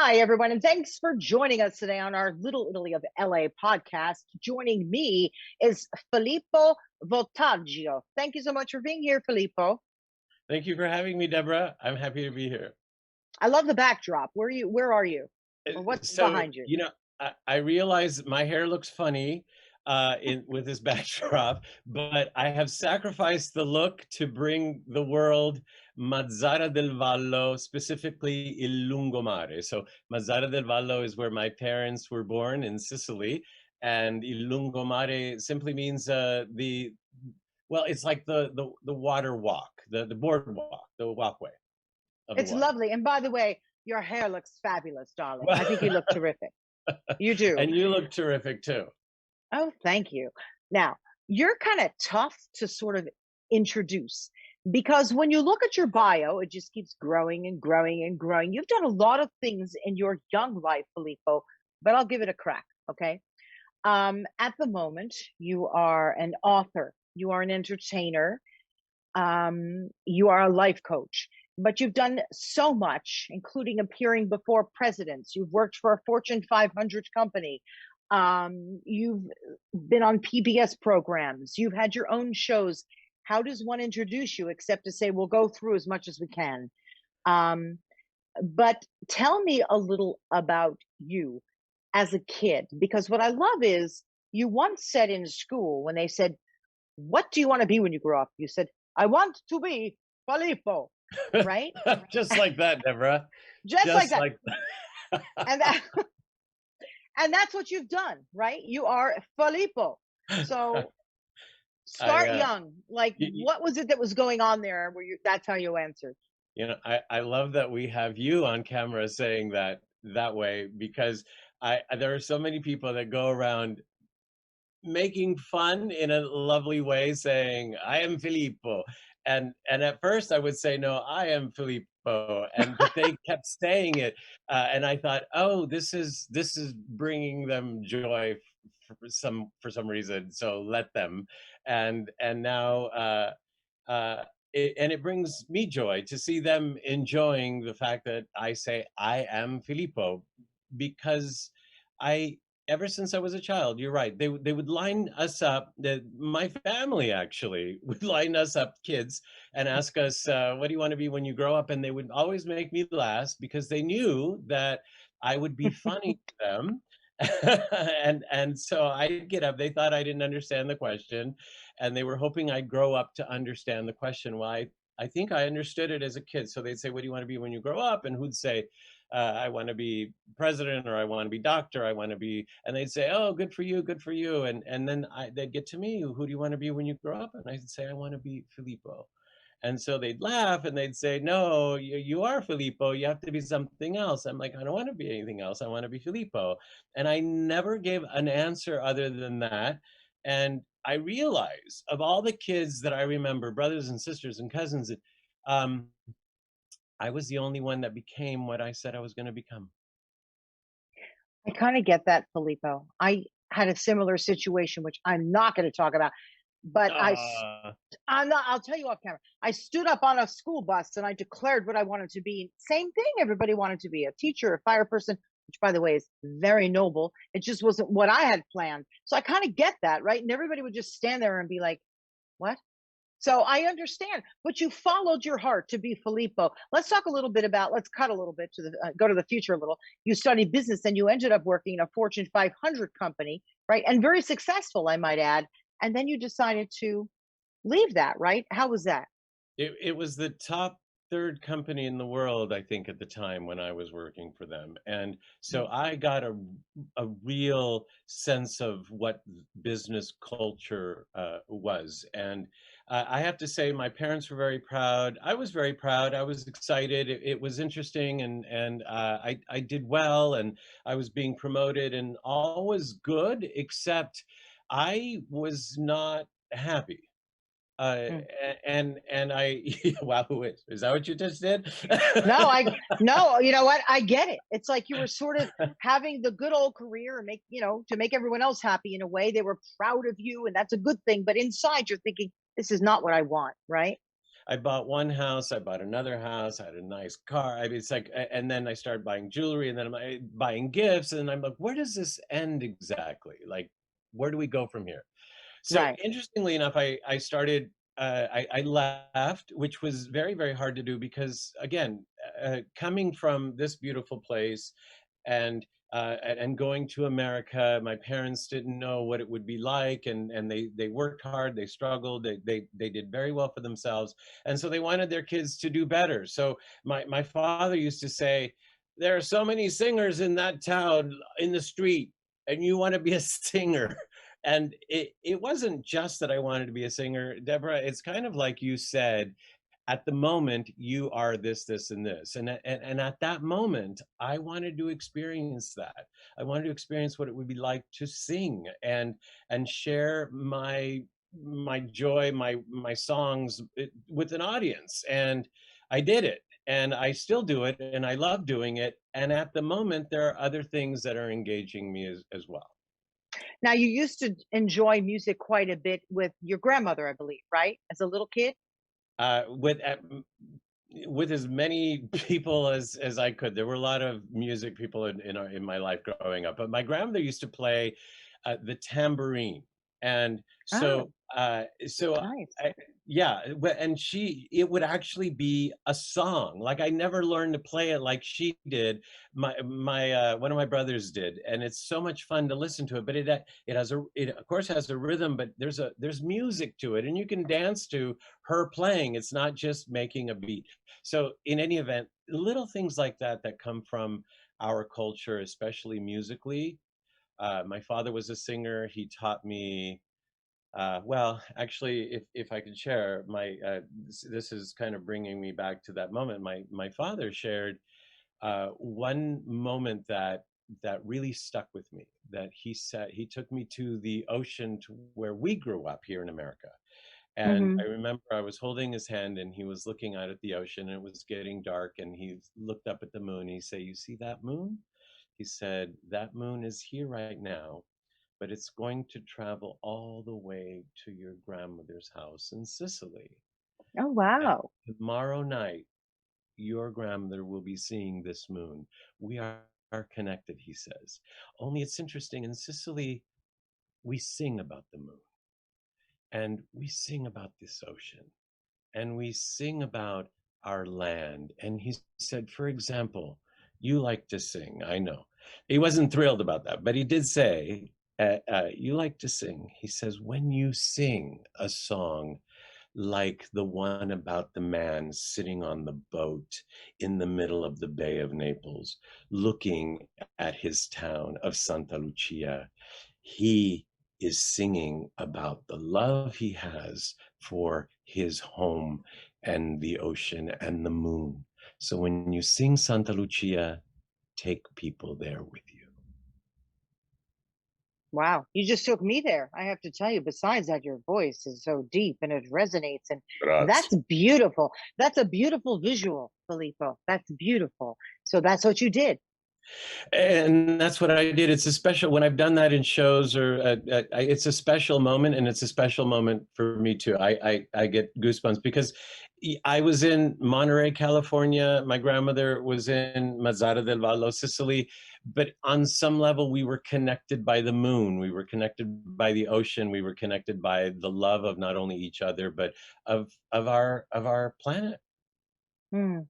Hi, everyone, and thanks for joining us today on our Little Italy of LA podcast. Joining me is Filippo Voltaggio. Thank you so much for being here, Filippo. Thank you for having me, Deborah. I'm happy to be here. I love the backdrop. Where are you? Or what's So, behind you? I realize my hair looks funny with this backdrop, but I have sacrificed the look to bring the world Mazzara del Vallo, specifically Il Lungomare. So, Mazzara del Vallo is where my parents were born in Sicily, and Il Lungomare simply means it's like the water walk, the boardwalk, the walkway of the It's water. lovely. And by the way, your hair looks fabulous, darling. I think you Well, look terrific. You do. and you look terrific too. Oh, thank you. Now, you're kind of tough to sort of introduce because when you look at your bio, it just keeps growing and growing and growing. You've done a lot of things in your young life, Filippo, but I'll give it a crack. Okay. At the moment, you are an author, you are an entertainer, you are a life coach, but you've done so much, including appearing before presidents. You've worked for a Fortune 500 company. You've been on PBS programs. You've had your own shows. How does one introduce you except to say, we'll go through as much as we can? Um, but tell me a little about you as a kid, because what I love is you once said in school when they said, what do you want to be when you grow up? You said, I want to be Filippo, right? Just like that, Deborah. Just like Just that. like And that and that's what you've done, right? You are Filippo. So I, start young. Like, y- what was it that was going on there where that's how you answered? I love that we have you on camera saying that way, because there are so many people that go around making fun in a lovely way, saying, I am Filippo. And at first I would say, no, I am Filippo. But they kept saying it. And I thought, oh, this is bringing them joy for some reason. So let them. And now, it brings me joy to see them enjoying the fact that I say I am Filippo, because I ever since I was a child, you're right. They would line us up. My family actually would line us up, kids, and ask us, "What do you want to be when you grow up?" And they would always make me laugh because they knew that I would be funny to them. And so I'd get up. They thought I didn't understand the question, and they were hoping I'd grow up to understand the question. Well, I think I understood it as a kid. So they'd say, "What do you want to be when you grow up?" And who'd say, I want to be president, or I want to be doctor, I want to be, and they'd say, oh, good for you, good for you. And then they'd get to me, who do you want to be when you grow up? And I'd say, I want to be Filippo. And so they'd laugh and they'd say, no, you are Filippo. You have to be something else. I'm like, I don't want to be anything else. I want to be Filippo. And I never gave an answer other than that. And I realized, of all the kids that I remember, brothers and sisters and cousins, um, I was the only one that became what I said I was going to become. I kind of get that, Filippo. I had a similar situation, which I'm not going to talk about, but Uh, I'm not, I'll tell you off camera. I stood up on a school bus and I declared what I wanted to be. Same thing. Everybody wanted to be a teacher, a fire person, which by the way is very noble. It just wasn't what I had planned. So I kind of get that, right? And everybody would just stand there and be like, what? So I understand, but you followed your heart to be Filippo. Let's talk a little bit about, let's cut a little bit to go to the future a little. You studied business and you ended up working in a Fortune 500 company, right? And very successful, I might add. And then you decided to leave that, right? How was that? it was the top third company in the world, I think, at the time when I was working for them. And so I got a real sense of what business culture was. And I have to say, my parents were very proud. I was very proud. I was excited. It was interesting, and I did well, and I was being promoted, and all was good, except I was not happy. Uh, Mm. and I, wow, is that what you just did? No, no, you know what? I get it. It's like you were sort of having the good old career and to make everyone else happy in a way. They were proud of you, and that's a good thing. But inside, you're thinking, this is not what I want, right? I bought one house, I bought another house, I had a nice car. I mean, it's like, and then I started buying jewelry, and then I'm buying gifts, and I'm like, where does this end exactly? Like, where do we go from here? So Right. interestingly enough, I started. I left, which was very very hard to do because again, coming from this beautiful place and and going to America, my parents didn't know what it would be like, and they worked hard, they struggled, they did very well for themselves, and so they wanted their kids to do better. So my father used to say, "There are so many singers in that town in the street, and you want to be a singer." And it wasn't just that I wanted to be a singer, Deborah. It's kind of like you said, at the moment you are this this and this, and at that moment I wanted to experience that. I wanted to experience what it would be like to sing and share my joy, my songs, with an audience. And I did it, and I still do it, and I love doing it. And at the moment there are other things that are engaging me as well. Now, you used to enjoy music quite a bit with your grandmother, I believe, right? As a little kid? With with as many people as I could. There were a lot of music people in my life growing up, but my grandmother used to play the tambourine, and so Oh, so nice. I, yeah, and it would actually be a song. Like I never learned to play it like she did. My one of my brothers did, and it's so much fun to listen to it. But it has it of course has a rhythm, but there's music to it, and you can dance to her playing. It's not just making a beat. So in any event, little things like that that come from our culture, especially musically. My father was a singer. He taught me. Well, actually, if I could share, this is kind of bringing me back to that moment. My father shared one moment that really stuck with me. That he said he took me to the ocean to where we grew up here in America, and I Mhm. remember I was holding his hand and he was looking out at the ocean and it was getting dark and he looked up at the moon. He said, "You see that moon?" He said, "That moon is here right now, but it's going to travel all the way to your grandmother's house in Sicily. Oh, And wow. tomorrow night, your grandmother will be seeing this moon. We are connected," he says. "Only it's interesting, in Sicily, we sing about the moon and we sing about this ocean and we sing about our land." And he said, for example, you like to sing. I know. He wasn't thrilled about that, but he did say, you like to sing. He says, when you sing a song like the one about the man sitting on the boat in the middle of the Bay of Naples, looking at his town of Santa Lucia, he is singing about the love he has for his home and the ocean and the moon. So when you sing Santa Lucia, take people there with you. Wow. You just took me there. I have to tell you, besides that, your voice is so deep and it resonates. And Grazie. that's beautiful. That's a beautiful visual, Filippo. That's beautiful. So that's what you did. And that's what I did. It's a special when I've done that in shows or it's a special moment, and it's a special moment for me too. I get goosebumps because I was in Monterey, California. My grandmother was in Mazzara del Vallo, Sicily. But on some level, we were connected by the moon. We were connected by the ocean. We were connected by the love of not only each other, but of our planet. Hmm.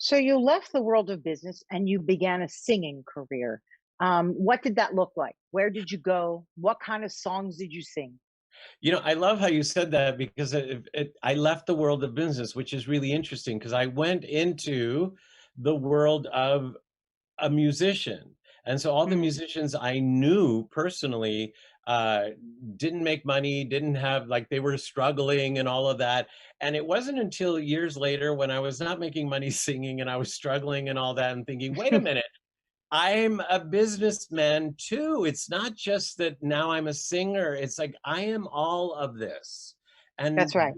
So you left the world of business and you began a singing career. What did that look like? Where did you go? What kind of songs did you sing? I love how you said that because I left the world of business, which is really interesting because I went into the world of a musician. And so all the Hmm. musicians I knew personally uh, didn't make money, didn't have, like, they were struggling and all of that. And it wasn't until years later when I was not making money singing and I was struggling and all that and thinking, wait a minute, I'm a businessman too. It's not just that now I'm a singer. It's like I am all of this. And That's right.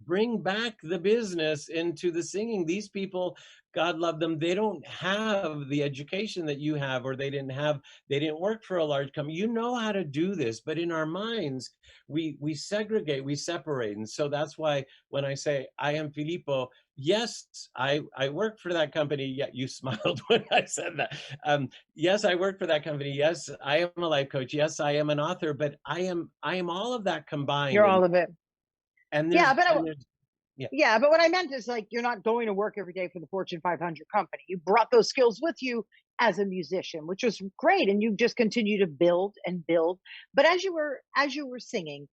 bring back the business into the singing. These people, God love them, they don't have the education that you have, or they didn't work for a large company. You know how to do this, but in our minds, we segregate, we separate. And so that's why when I say I am Filippo, yes, I work for that company. Yeah, you smiled when I said that. Yes, I work for that company. Yes, I am a life coach. Yes, I am an author, but I am all of that combined. You're all of it. And Yeah, there's but and there's yeah. yeah, but what I meant is like you're not going to work every day for the Fortune 500 company. You brought those skills with you as a musician, which was great, and you just continue to build and build. But as you were singing,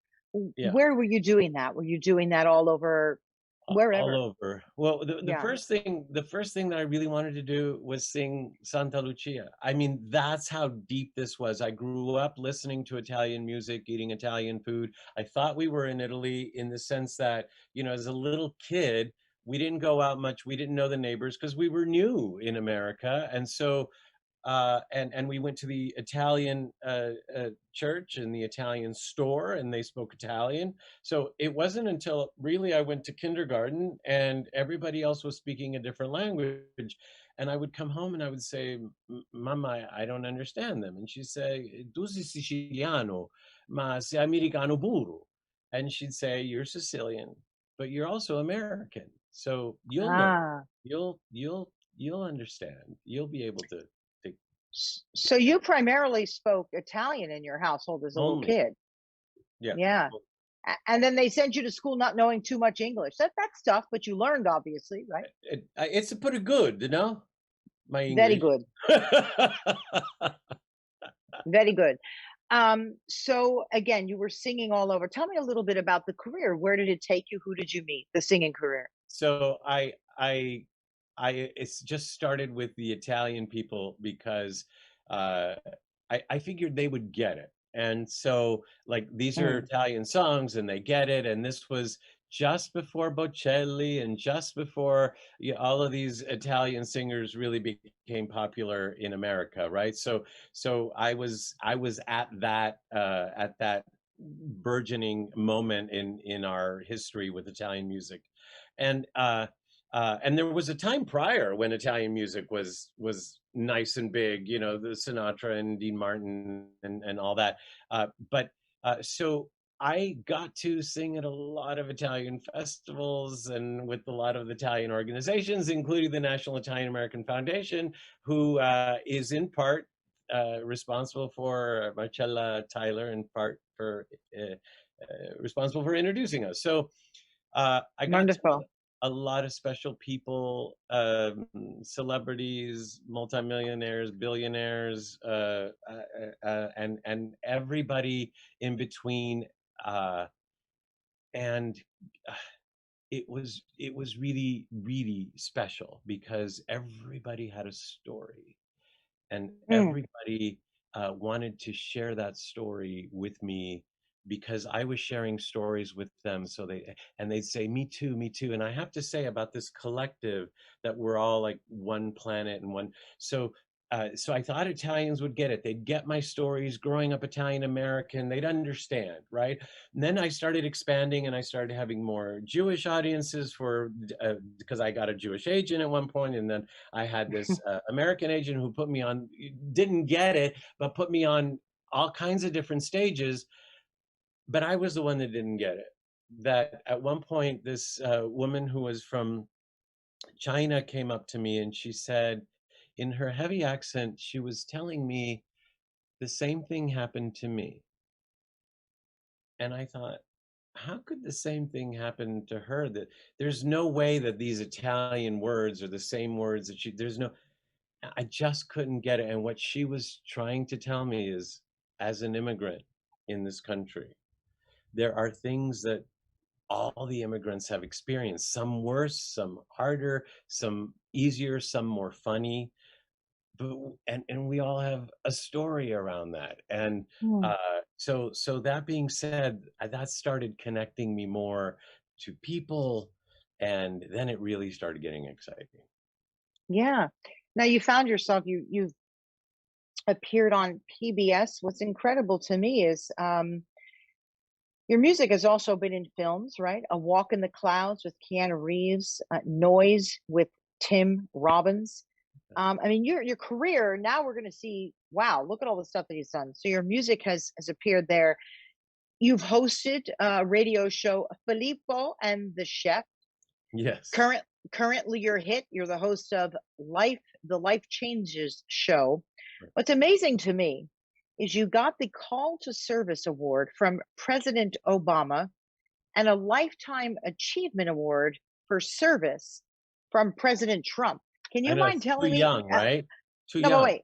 Yeah. where were you doing that? Were you doing that all over, All wherever? over. Well, Yeah. the first thing that I really wanted to do was sing Santa Lucia. I mean, that's how deep this was. I grew up listening to Italian music, eating Italian food. I thought we were in Italy in the sense that, as a little kid, we didn't go out much. We didn't know the neighbors because we were new in America. And so and we went to the Italian church and the Italian store, and they spoke Italian. So it wasn't until really I went to kindergarten and everybody else was speaking a different language, and I would come home and I would say, "Mama, I don't understand them," and she'd say, "Tu sei siciliano, ma sei americano puro," and she'd say, "You're Sicilian, but you're also American, so you'll learn, Ah, you'll understand, you'll be able to." so you primarily spoke Italian in your household as a little Only. kid. Yeah. Yeah. And then they sent you to school not knowing too much English. That's tough, but you learned obviously, right? It's pretty good, my Very English. good. Very good. So again, you were singing all over. Tell me a little bit about the career. Where did it take you? Who did you meet? The singing career. So it's just started with the Italian people because uh, I figured they would get it. And so, like, these are Mm. Italian songs and they get it. And this was just before Bocelli and just before all of these Italian singers really became popular in America, right? So I was at that burgeoning moment in our history with Italian music. And and there was a time prior when Italian music was nice and big, the Sinatra and Dean Martin and all that. But so I got to sing at a lot of Italian festivals and with a lot of Italian organizations, including the National Italian American Foundation, who is in part responsible for Marcella Tyler, in part for responsible for introducing us. So I got to meet Wonderful. a lot of special people, celebrities, multimillionaires, billionaires, and everybody in between. Uh, and uh, it was really really special because everybody had a story, and Mm. everybody wanted to share that story with me because I was sharing stories with them. So they'd say, "Me too, me too." And I have to say about this collective that we're all like one planet and one. So. So I thought Italians would get it. They'd get my stories growing up Italian American. They'd understand, right? And then I started expanding, and I started having more Jewish audiences because I got a Jewish agent at one point, and then I had this American agent who put me on, didn't get it, but put me on all kinds of different stages. But I was the one that didn't get it. That at one point, this woman who was from China came up to me and she said, in her heavy accent, she was telling me the same thing happened to me. And I thought, how could the same thing happen to her? That there's no way that these Italian words are the same words there's no, I just couldn't get it. And what she was trying to tell me is, as an immigrant in this country, there are things that all the immigrants have experienced, some worse, some harder, some easier, some more funny. But and we all have a story around that. And Mm. so that being said, that started connecting me more to people, and then it really started getting exciting. Yeah. Now you found yourself, you've appeared on PBS. What's incredible to me is Your music has also been in films, right? A Walk in the Clouds with Keanu Reeves, Noise with Tim Robbins. I mean, your career now we're going to see. Wow, look at all the stuff that he's done. So your music has appeared there. You've hosted a radio show, Filippo and the Chef. Yes. Current Currently your hit. You're the host of the Life Changes show. Right. What's amazing to me is you got the Call to Service Award from President Obama and a Lifetime Achievement Award for service from President Trump. Can I you know mind it's too telling me? young, right? Too No, but young. wait.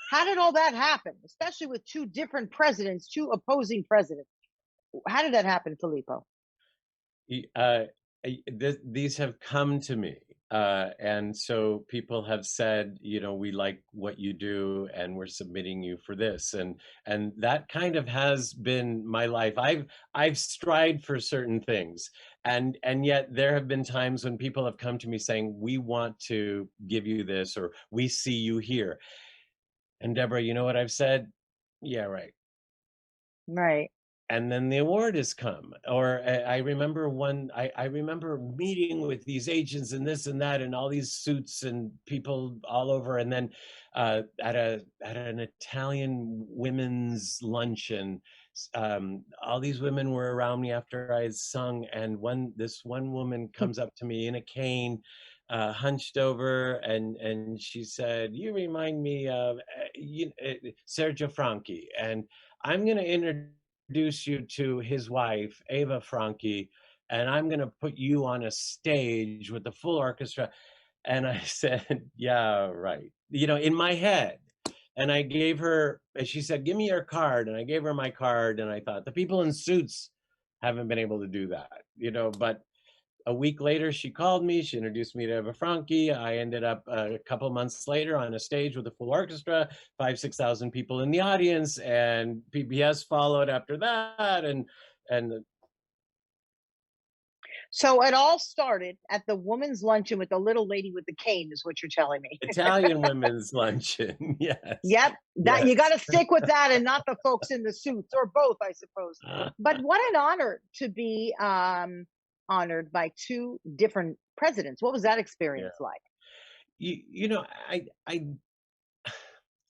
How did all that happen? Especially with two different presidents, two opposing presidents. How did that happen, Filippo? Y- these have come to me, and so people have said, we like what you do, and we're submitting you for this, and that kind of has been my life. I've strived for certain things, and yet there have been times when people have come to me saying, we want to give you this, or we see you here. And Deborah, you know what I've said? Yeah, right. Right. And then the award has come. Or I remember I remember meeting with these agents and this and that and all these suits and people all over. And then at an Italian women's luncheon, all these women were around me after I had sung, and this one woman comes up to me in a cane, hunched over, and she said, "You remind me of Sergio Franchi," and I'm going to introduce you to his wife, Eva Franchi, and I'm going to put you on a stage with the full orchestra. And I said, yeah, right. In my head. And I gave her, and she said, give me your card. And I gave her my card. And I thought, the people in suits haven't been able to do that, but a week later, she called me. She introduced me to Eva Franchi. I ended up a couple months later on a stage with a full orchestra, 6,000 people in the audience, and PBS followed after that, and So it all started at the women's luncheon with the little lady with the cane, is what you're telling me. Italian women's luncheon. Yes, Yep, that you got yes. to stick with that, and not the folks in the suits, or both, I suppose. But what an honor to be honored by two different presidents. What was that Yeah. experience like? I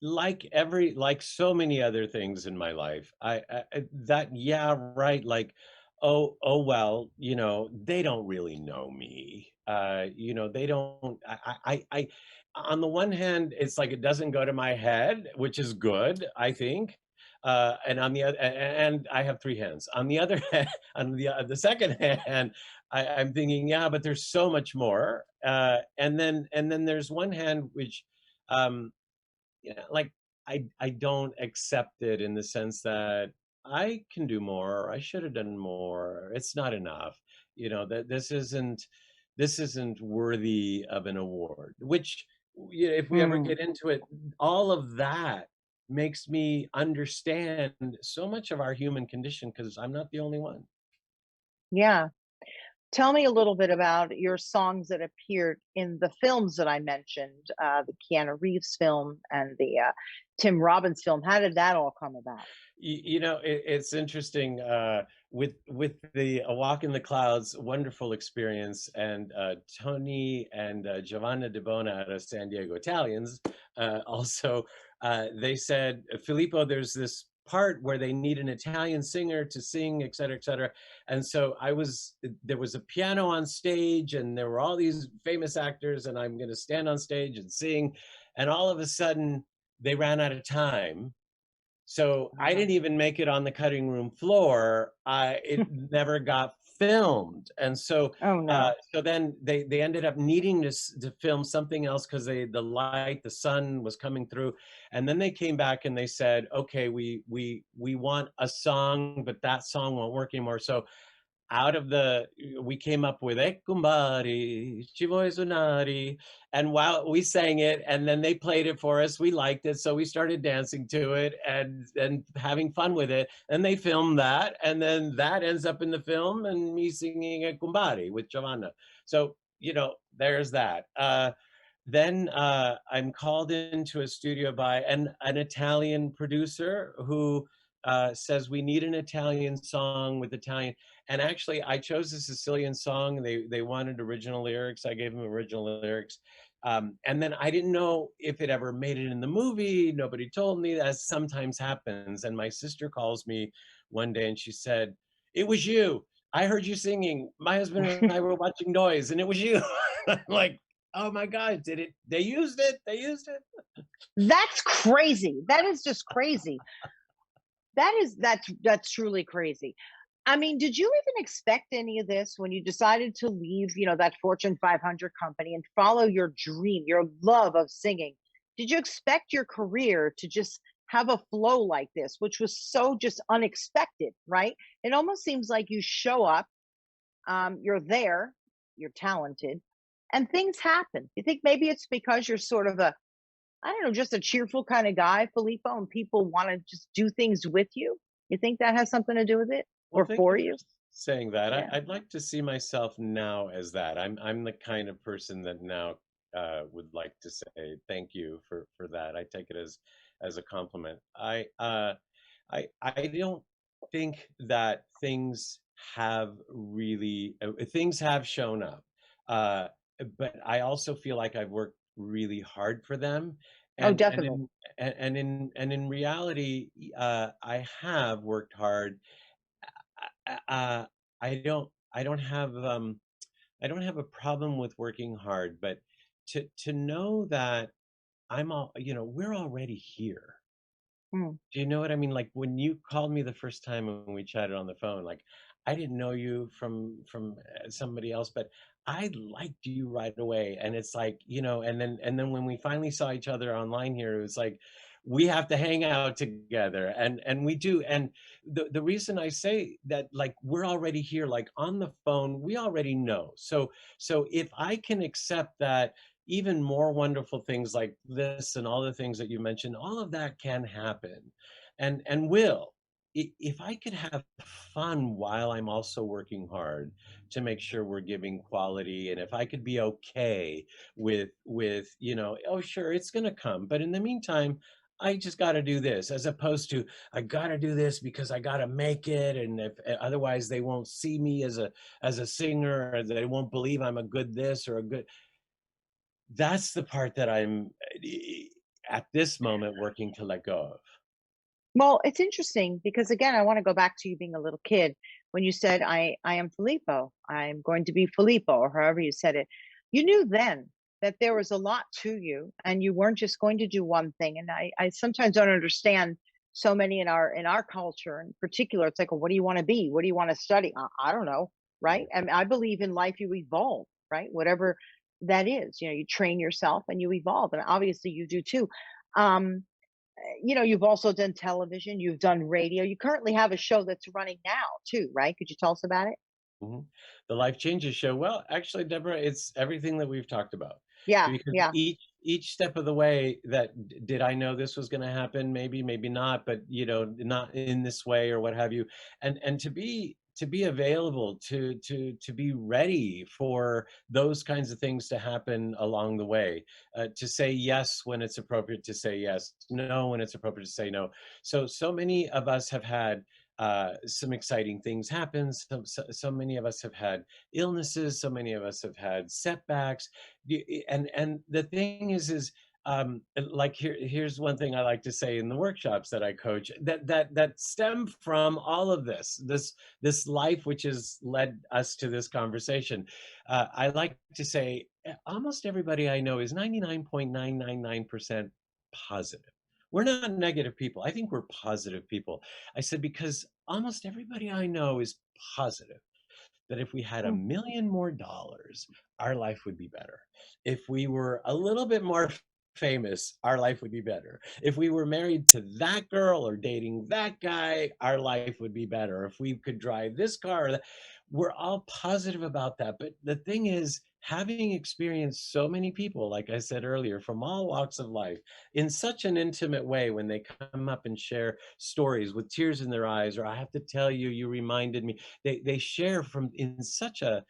like so many other things in my life, that, yeah, right, like, oh well, they don't really know me, they don't. On the one hand, it's like it doesn't go to my head, which is good, I think. And on the other, and I have three hands. On the other hand, on the second hand, I'm thinking, yeah, but there's so much more. And then there's one hand which, um, like, I don't accept it in the sense that I can do more, or I should have done more. It's not enough. That this isn't worthy of an award. Which, if we ever Mm, get into it, all of that makes me understand so much of our human condition, because I'm not the only one. yeah. Tell me a little bit about your songs that appeared in the films that I mentioned, the Keanu Reeves film and the Tim Robbins film. How did that all come about? It's interesting, with the A Walk in the Clouds, wonderful experience, and Tony and Giovanna De Bona out of San Diego, Italians, also, they said, Filippo, there's this part where they need an Italian singer to sing, et cetera, et cetera. And so there was a piano on stage, and there were all these famous actors, and I'm going to stand on stage and sing. And all of a sudden, they ran out of time, so I Uh, didn't even make it on the cutting room floor. It never got filmed, and so oh no. so then they ended up needing to film something else, because the sun was coming through, and then they came back and they said, okay, we want a song, but that song won't work anymore. So out of the we came up with "E Kumbari, ci vuoi suonare," and while we sang it, and then they played it for us, we liked it, so we started dancing to it and having fun with it, and they filmed that, and then that ends up in the film, and me singing "E Kumbari" with Giovanna. So, there's that. Then I'm called into a studio by an Italian producer who says we need an Italian song with Italian. And actually, I chose a Sicilian song. They wanted original lyrics. I gave them original lyrics. And then I didn't know if it ever made it in the movie. Nobody told me, as sometimes happens. And my sister calls me one day and she said, "It was you. I heard you singing. My husband and I were watching Noise, and it was you." I'm like, "Oh my God, did it? They used it. They used it." That's crazy. That is just crazy. That's truly crazy. I mean, did you even expect any of this when you decided to leave, that Fortune 500 company and follow your dream, your love of singing? Did you expect your career to just have a flow like this, which was so just unexpected, right? It almost seems like you show up, you're there, you're talented, and things happen. You think maybe it's because you're sort of I don't know, just a cheerful kind of guy, Filippo, and people want to just do things with you? You think that has something to do with it Well, or thank for you for you? saying that. Yeah. I'd like to see myself now as that. I'm the kind of person that now would like to say thank you for that. I take it as a compliment. I don't think that things have shown up, uh, but I also feel like I've worked really hard for them, Oh, and and definitely. in and in reality, I have worked hard. I don't have a problem with working hard, but to know that we're already here. Mm. Do you know what I mean? Like, when you called me the first time when we chatted on the phone, like, I didn't know you from somebody else, but I liked you right away, and it's like, and then when we finally saw each other online here, it was like, we have to hang out together, and we do, and the reason I say that, like, we're already here, like, on the phone, we already know. So if I can accept that even more wonderful things like this and all the things that you mentioned, all of that can happen and will. If I could have fun while I'm also working hard to make sure we're giving quality, and if I could be okay with oh sure, it's going to come, but in the meantime, I just got to do this, as opposed to I got to do this because I got to make it, and if otherwise they won't see me as a singer, or they won't believe I'm a good this or a good. That's the part that I'm, at this moment, working to let go of. Well, it's interesting because again, I want to go back to you being a little kid when you said, I am Filippo. I'm going to be Filippo, or however you said it. You knew then that there was a lot to you and you weren't just going to do one thing. And I sometimes don't understand so many in our culture in particular. It's like, well, what do you want to be? What do you want to study? I don't know, right? Mhm. And I believe in life you evolve, right? Whatever that is, you train yourself and you evolve. And obviously you do too. Um, you've also done television, you've done radio. You currently have a show that's running now too, right? Could you tell us about it? Mhm. The Life Changes show. Well, actually, Deborah, it's everything that we've talked about. Yeah, Because yeah. each step of the way, that did I know this was going to happen? Maybe, maybe not, but not in this way or what have you. And to be available, to be ready for those kinds of things to happen along the way, to say yes when it's appropriate to say yes, no when it's appropriate to say no. So many of us have had some exciting things happen. So many of us have had illnesses. So many of us have had setbacks. And the thing is, like, here's one thing I like to say in the workshops that I coach, that stem from all of this life which has led us to this conversation. I like to say, almost everybody I know is 99.999% positive. We're not negative people. I think we're positive people. I said, because almost everybody I know is positive, that if we had a Mm. million more dollars, our life would be better. If we were a little bit more famous, our life would be better. If we were married to that girl or dating that guy, our life would be better. If we could drive this car, we're all positive about that. But the thing is, having experienced so many people, like I said earlier, from all walks of life, in such an intimate way, when they come up and share stories with tears in their eyes, or I have to tell you, you reminded me, they share from in such a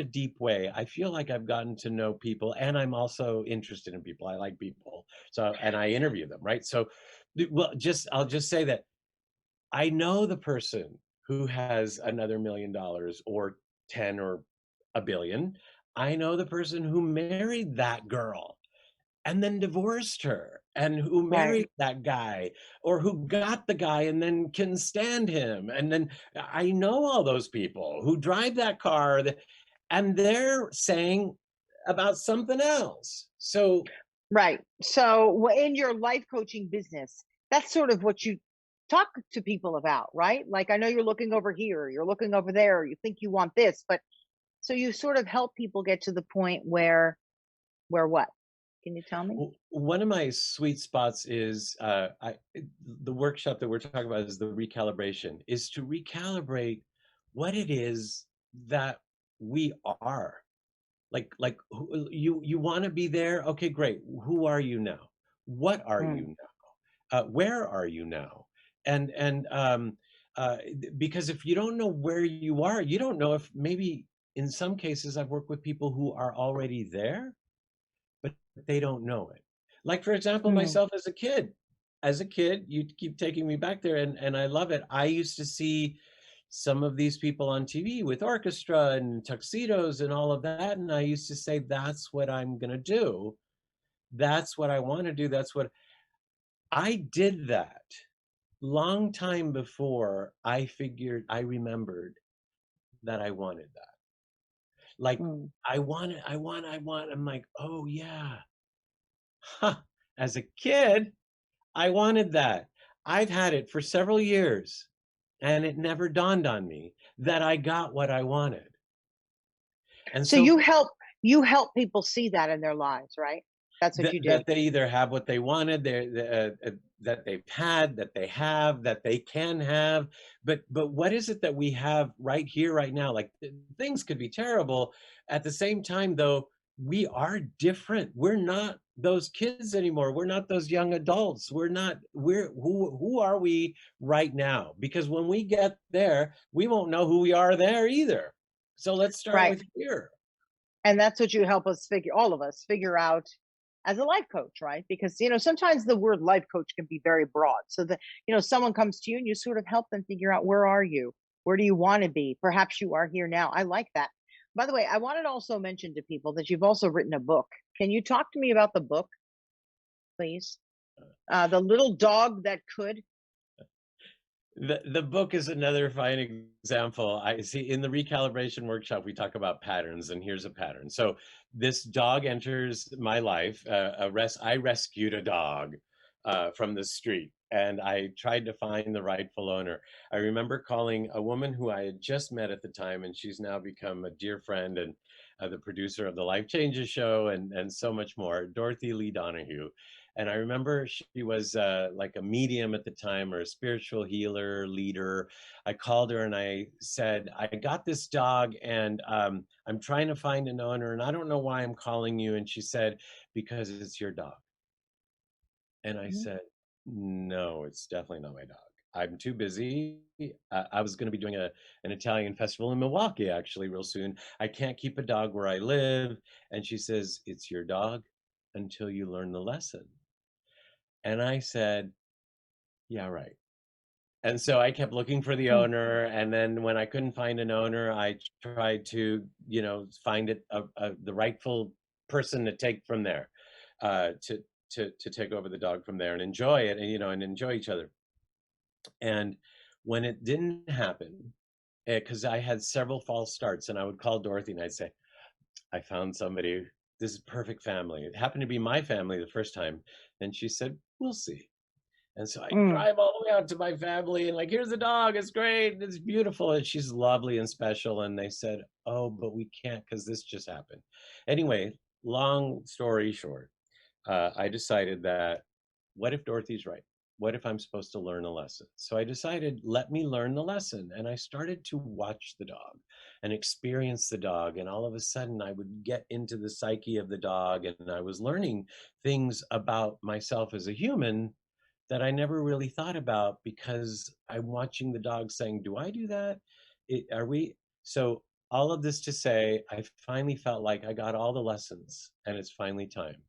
deep way. I feel like I've gotten to know people, and I'm also interested in people. I like people, so, and I interview them, right? So, well, just I'll just say that I know the person who has another $1,000,000 or 10 or a billion. I know the person who married that girl and then divorced her, and who Right. married that guy, or who got the guy and then can stand him. And then I know all those people who drive that car and they're saying about something else. So Right. So in your life coaching business, that's sort of what you talk to people about, right? Like, I know you're looking over here, you're looking over there, you think you want this, but so you sort of help people get to the point where what? Can you tell me? One of my sweet spots is the workshop that we're talking about is the recalibration, is to recalibrate what it is that we are. You want to be there. Okay, great. Who are you now? What are Mm, you now? Where are you now? Because if you don't know where you are, you don't know if maybe in some cases I've worked with people who are already there, but they don't know it. Like, for example, mm. myself as a kid. As a kid, you keep taking me back there, and I love it. I used to see some of these people on TV with orchestra and tuxedos and all of that, and I used to say, "That's what I'm gonna do. That's what I wanna do. That's what" I did that long time before I remembered that I wanted that. Like, Mm. I'm like, "Oh, yeah. Huh. As a kid, I wanted that. I've had it for several years, and it never dawned on me that I got what I wanted. And So so you help people see that in their lives, right? That's what you do. that they either have what they wanted, that they've had, that they have, that they can have, but what is it that we have right here, right now? Like, things could be terrible. At the same time, though, we are different. We're not those kids anymore. We're not those young adults. We're who are we right now? Because when we get there, we won't know who we are there either. So let's start Right. with here. And that's what you help us figure all of us figure out as a life coach, right? Because sometimes the word life coach can be very broad. So that someone comes to you and you sort of help them figure out, where are you? Where do you want to be? Perhaps you are here now. I like that. By the way, I wanted to also mention to people that you've also written a book. Can you talk to me about the book, please? The little dog that could. The book is another fine example. I see in the recalibration workshop, we talk about patterns, and here's a pattern. So this dog enters my life. I rescued a dog from the street, and I tried to find the rightful owner. I remember calling a woman who I had just met at the time, and she's now become a dear friend and the producer of the Life Changes show, and so much more, Dorothy Lee Donahue. And I remember she was like a medium at the time, or a spiritual healer, leader. I called her and I said, I got this dog, and I'm trying to find an owner, and I don't know why I'm calling you. And she said, because it's your dog. And I Mhm. said, no, it's definitely not my dog. I'm too busy. I was going to be doing an Italian festival in Milwaukee actually real soon. I can't keep a dog where I live. And she says, it's your dog until you learn the lesson. And I said, yeah, right. And so I kept looking for the Mm. owner, and then when I couldn't find an owner, I tried to, find the rightful person to take from there, to take over the dog from there and enjoy it, and enjoy each other. And when it didn't happen, because I had several false starts, and I would call Dorothy and I'd say, I found somebody. This is perfect family. It happened to be my family the first time, and she said, we'll see. And so I Mm. drive all the way out to my family and like, here's the dog. It's great. It's beautiful. And she's lovely and special. And they said, oh, but we can't because this just happened. Anyway, long story short, I decided that what if Dorothy's right? What if I'm supposed to learn a lesson? So I decided, let me learn the lesson. And I started to watch the dog and experience the dog. And all of a sudden, I would get into the psyche of the dog. And I was learning things about myself as a human that I never really thought about, because I'm watching the dog saying, do I do that? Are we? So, all of this to say, I finally felt like I got all the lessons and it's finally time.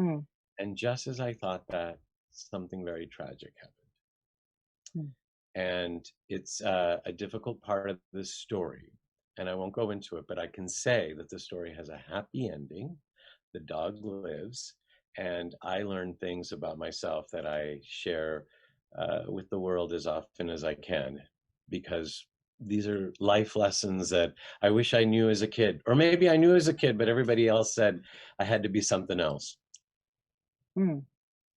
Mm. And just as I thought that, something very tragic happened. Mm. and it's a difficult part of the story. And I won't go into it, but I can say that the story has a happy ending. The dog lives, and I learn things about myself that I share with the world as often as I can, because these are life lessons that I wish I knew as a kid, or maybe I knew as a kid, but everybody else said I had to be something else. Mm,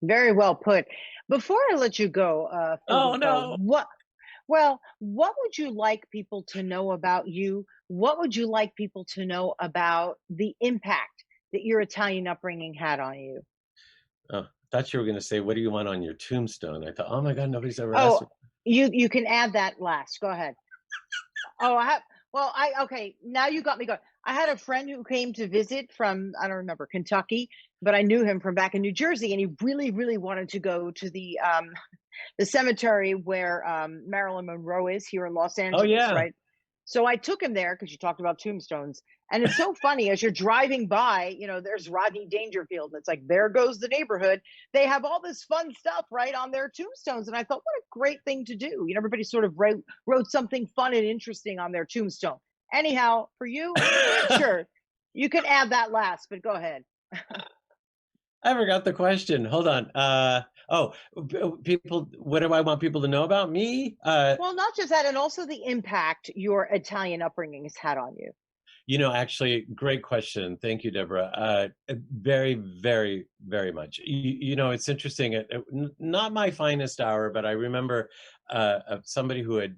very well put. Before I let you go, Oh Filippo, no! what would you like people to know about you? What would you like people to know about the impact that your Italian upbringing had on you? Oh, I thought you were going to say, "What do you want on your tombstone?" I thought, "Oh my God, nobody's ever asked Oh, me." you can add that last. Go ahead. Oh, I have. Well, I okay. Now you got me going. I had a friend who came to visit from I don't remember Kentucky, but I knew him from back in New Jersey, and he really, really wanted to go to the cemetery where Marilyn Monroe is here in Los Oh Angeles, yeah. right? So I took him there because you talked about tombstones. And it's so funny as you're driving by, there's Rodney Dangerfield. And it's like, there goes the neighborhood. They have all this fun stuff right on their tombstones. And I thought, what a great thing to do. Everybody sort of wrote something fun and interesting on their tombstone. Anyhow, for you, sure, you can add that last, but go ahead. I forgot the question. Hold on. People, what do I want people to know about me? Well, not just that, and also the impact your Italian upbringing has had on you. Actually, great question. Thank you, Deborah. Very, very, very much. It's interesting. Not my finest hour, but I remember somebody who had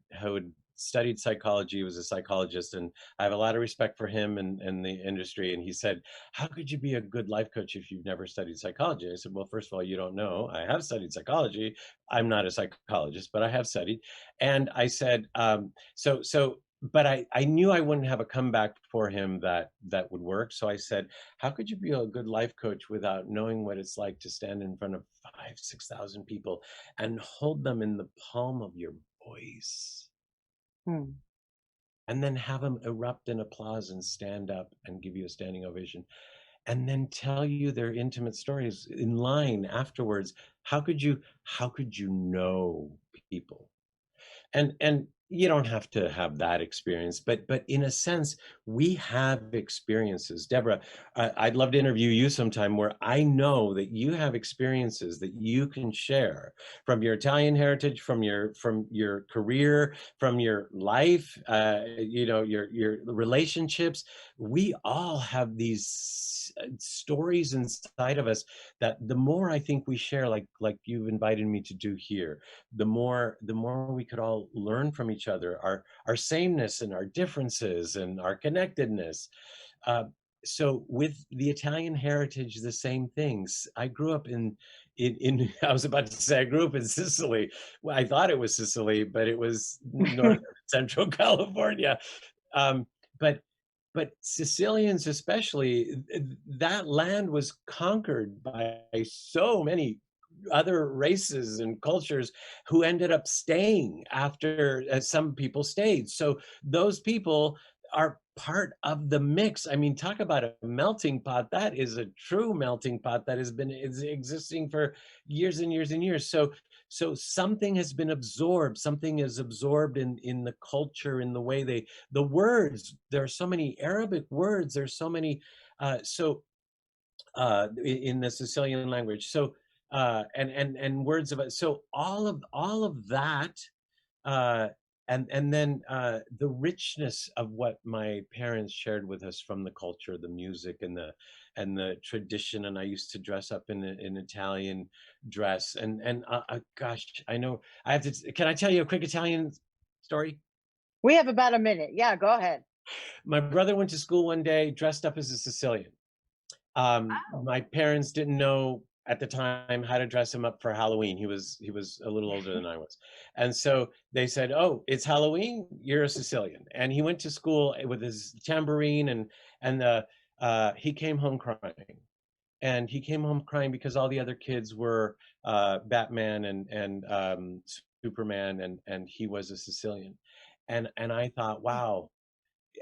studied psychology, was a psychologist, and I have a lot of respect for him and the industry. And he said, "How could you be a good life coach if you've never studied psychology?" I said, "Well, first of all, you don't know. I have studied psychology. I'm not a psychologist, but I have studied." And I said, but I knew I wouldn't have a comeback for him that would work. So I said, "How could you be a good life coach without knowing what it's like to stand in front of 6,000 people and hold them in the palm of your voice, Hmm. and then have them erupt in applause and stand up and give you a standing ovation, and then tell you their intimate stories in line afterwards? How could you know people?" And you don't have to have that experience, but in a sense we have experiences. Deborah, I'd love to interview you sometime, where I know that you have experiences that you can share from your Italian heritage, from your career, from your life, your relationships. We all have these stories inside of us that the more I think we share, like you've invited me to do here, the more we could all learn from each other, our sameness and our differences and our connectedness. Uh, so with the Italian heritage, the same things. I grew up in I was about to say I grew up in Sicily. Well, I thought it was Sicily, but it was north central California. Um, but Sicilians especially, that land was conquered by so many other races and cultures who ended up staying after some people stayed. So those people are part of the mix. I mean, talk about a melting pot. That is a true melting pot that is existing for years and years and years. So something has been absorbed. Something is absorbed in the culture, in the way the words. There are so many Arabic words. There's so many. In the Sicilian language. So and words of it. So all of that, uh, and then the richness of what my parents shared with us from the culture, the music, and the tradition. And I used to dress up in an Italian dress. And gosh, I know I have to. Can I tell you a quick Italian story? We have about a minute. Yeah, go ahead. My brother went to school one day dressed up as a Sicilian. Oh. My parents didn't know at the time how to dress him up for Halloween. He was a little older than I was. And so they said, "Oh, it's Halloween, you're a Sicilian." And he went to school with his tambourine, and he came home crying. And he came home crying because all the other kids were Batman and Superman, and he was a Sicilian. And I thought, wow,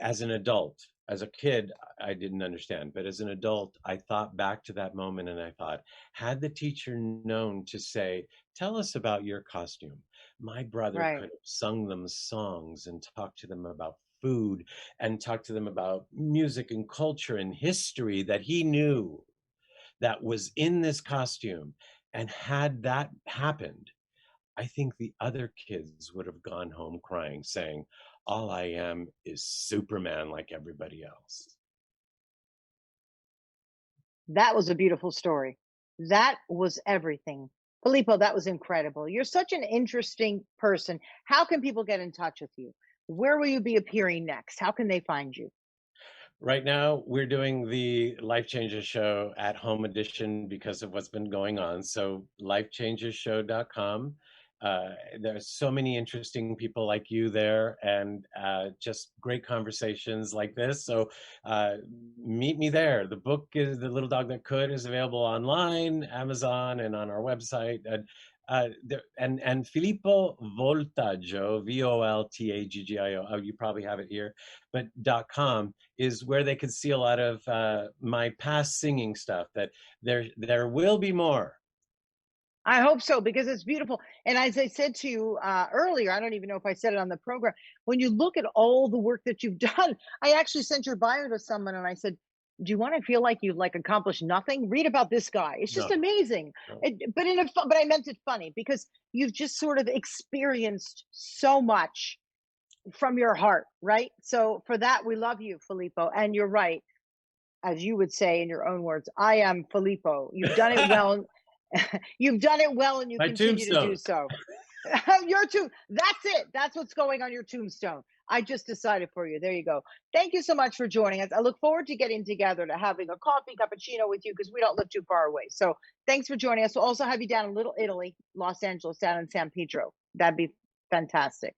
as an adult. As a kid, I didn't understand, but as an adult, I thought back to that moment and I thought, had the teacher known to say, "Tell us about your costume," My brother Right. could have sung them songs and talked to them about food and talked to them about music and culture and history that he knew that was in this costume. And had that happened, I think the other kids would have gone home crying, saying, all I am is Superman like everybody else. That was a beautiful story. That was everything. Filippo, that was incredible. You're such an interesting person. How can people get in touch with you? Where will you be appearing next? How can they find you? Right now, we're doing the Life Changes show at home edition because of what's been going on. So, lifechangeshow.com. There's so many interesting people like you there, and just great conversations like this. So, uh, meet me there. The book is The Little Dog That Could is available online, Amazon, and on our website. And Filippo Voltaggio, Voltaggio. Oh, you probably have it here, but .com is where they could see a lot of my past singing stuff. That there will be more. I hope so because it's beautiful. And as I said to you earlier, I don't even know if I said it on the program. When you look at all the work that you've done, I actually sent your bio to someone and I said, "Do you want to feel like you've like accomplished nothing? Read about this guy. It's just No, amazing." no. But but I meant it funny because you've just sort of experienced so much from your heart, right? So for that, we love you, Filippo. And you're right, as you would say in your own words, I am Filippo. You've done it well. You've done it well and you My continue to do tombstone. so. Your tomb. That's it. That's what's going on your tombstone. I just decided for you. There you go. Thank you so much for joining us. I look forward to getting together to having a coffee cappuccino with you because we don't live too far away. So thanks for joining us. We'll also have you down in Little Italy, Los Angeles, down in San Pedro. That'd be fantastic.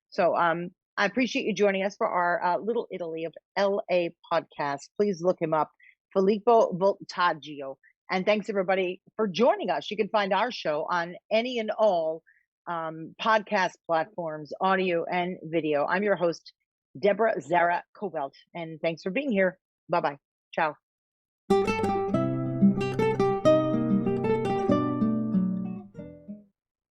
So I appreciate you joining us for our Little Italy of LA podcast. Please look him up, Filippo Voltaggio. And thanks everybody for joining us. You can find our show on any and all podcast platforms, audio and video. I'm your host, Deborah Zara Kobylt, and thanks for being here. Bye bye. Ciao.